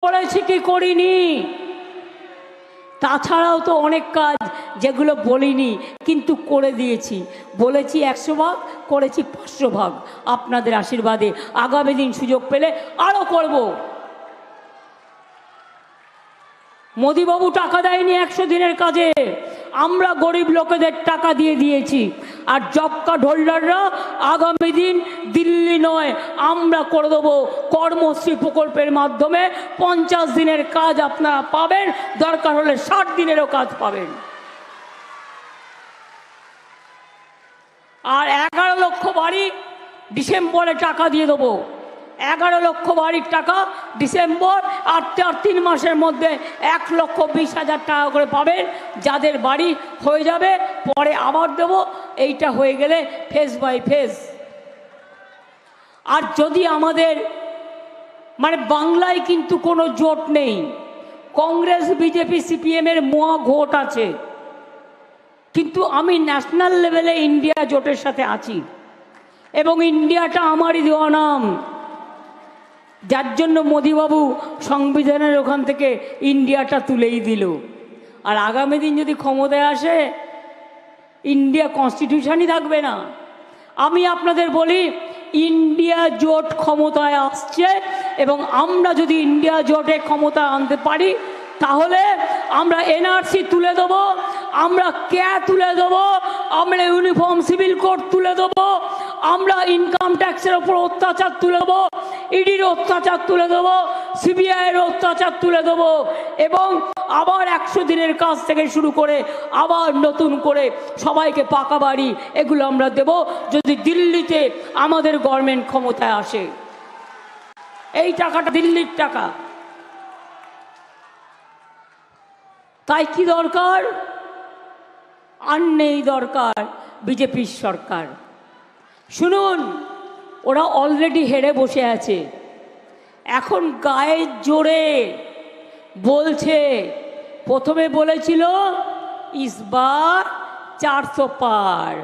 করেছি কি করিনি, তাছাড়াও তো অনেক কাজ যেগুলো বলিনি কিন্তু করে দিয়েছি। বলেছি 100 ভাগ, করেছি 500 ভাগ। আপনাদের আশীর্বাদে আগামী দিন সুযোগ পেলে আরও করব। মোদিবাবু টাকা দেয়নি 100 দিনের কাজে, আমরা গরিব লোকেদের টাকা দিয়ে দিয়েছি। আর জব কার্ড হোল্ডাররা আগামী দিন দিল্লি নয়, আমরা করে দেবো কর্মশ্রী প্রকল্পের মাধ্যমে 50 দিনের কাজ আপনারা পাবেন, দরকার হলে 60 দিনেরও কাজ পাবেন। আর 11 লক্ষ বাড়ি ডিসেম্বরে টাকা দিয়ে দেবো। 11 লক্ষ বাড়ির টাকা ডিসেম্বর, আর 3 মাসের মধ্যে 1,20,000 টাকা করে পাবেন। যাদের বাড়ি হয়ে যাবে পরে আবার দেবো, এইটা হয়ে গেলে ফেজ বাই ফেজ। আর যদি আমাদের বাংলায় কিন্তু কোনো জোট নেই, কংগ্রেস বিজেপি সিপিএমের মহা ভোট আছে, কিন্তু আমি ন্যাশনাল লেভেলে ইন্ডিয়া জোটের সাথে আছি এবং ইন্ডিয়াটা আমারই দেওয়া নাম, যার জন্য মোদিবাবু সংবিধানের ওখান থেকে ইন্ডিয়াটা তুলেই দিল। আর আগামী দিন যদি ক্ষমতায় আসে ইন্ডিয়া কনস্টিটিউশনই থাকবে না। আমি আপনাদের বলি, ইন্ডিয়া জোট ক্ষমতায় আসছে এবং আমরা যদি ইন্ডিয়া জোটে ক্ষমতা আনতে পারি তাহলে আমরা এনআরসি তুলে দেবো, আমরা ক্যা তুলে দেবো, আমরা ইউনিফর্ম সিভিল কোড তুলে দেবো, আমরা ইনকাম ট্যাক্সের ওপর অত্যাচার তুলে দেবো, ইডির অত্যাচার তুলে দেবো, সিবিআইয়ের অত্যাচার তুলে দেবো এবং আবার 100 দিনের কাজ থেকে শুরু করে আবার নতুন করে সবাইকে পাকা বাড়ি এগুলো আমরা দেব যদি দিল্লিতে আমাদের গভর্নমেন্ট ক্ষমতায় আসে। এই টাকাটা দিল্লির টাকা। তাই কি দরকার? আর নেই দরকার বিজেপির সরকার। শুনুন, ওরা অলরেডি হেরে বসে আছে, এখন গায়ের জোরে বলছে। প্রথমে বলেছিল ইসবার 400 পার,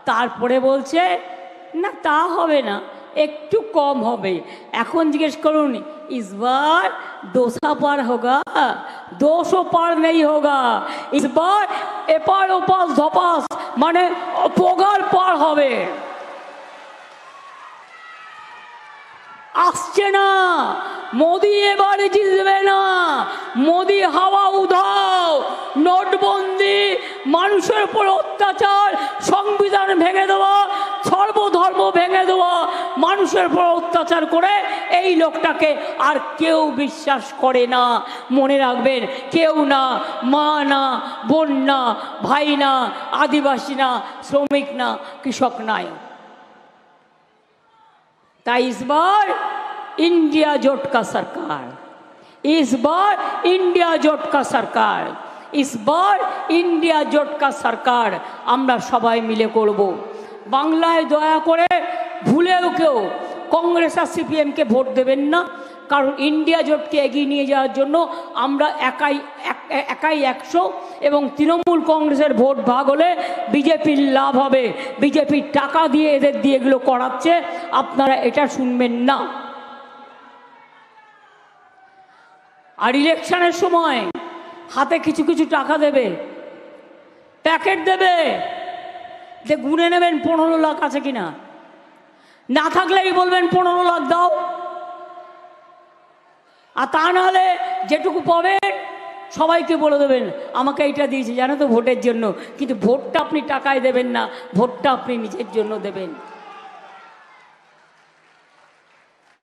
তারপরে বলছে না তা হবে না, একটু কম হবে। এখন জিজ্ঞেস করুন ইসবার 200 পার হোগা? 200 পার নেই হোগা, ইসবার এপার ওপার ধপাস পগার পার হবে। আসছে না, মোদি এবারে জিতবে না। মোদি হাওয়া উধাও, নোটবন্দি, মানুষের উপর অত্যাচার, সংবিধান ভেঙে দেওয়া, সর্বধর্ম ভেঙে দেওয়া, মানুষের উপর অত্যাচার করে এই লোকটাকে আর কেউ বিশ্বাস করে না। মনে রাখবেন, কেউ না, মা না, বোন না, ভাই না, আদিবাসী না, শ্রমিক না, কৃষক নাই। ताई इस बार इंडिया जोट का सरकार, इस बार इंडिया जोट का सरकार, इस बार इंडिया जोट का सरकार আমরা সবাই মিলে করব। বাংলায় দয়া করে ভুলেও কেউ কংগ্রেস আর সিপিএম কে ভোট দেবেন না, কারণ ইন্ডিয়া জোটকে এগিয়ে নিয়ে যাওয়ার জন্য আমরা একাই 100 এবং তৃণমূল কংগ্রেসের ভোট ভাগ হলে বিজেপির লাভ হবে। বিজেপির টাকা দিয়ে এদের দিয়ে এগুলো করাচ্ছে, আপনারা এটা শুনবেন না। আর ইলেকশনের সময় হাতে কিছু কিছু টাকা দেবে, প্যাকেট দেবে, যে গুনে নেবেন 15 লাখ আছে কিনা, না থাকলেই বলবেন 15 লাখ দাও। আর তা নাহলে যেটুকু পাবেন সবাইকে বলে দেবেন আমাকে এইটা দিয়েছে জানো তো ভোটের জন্য, কিন্তু ভোটটা আপনি টাকায় দেবেন না, ভোটটা আপনি নিজের জন্য দেবেন।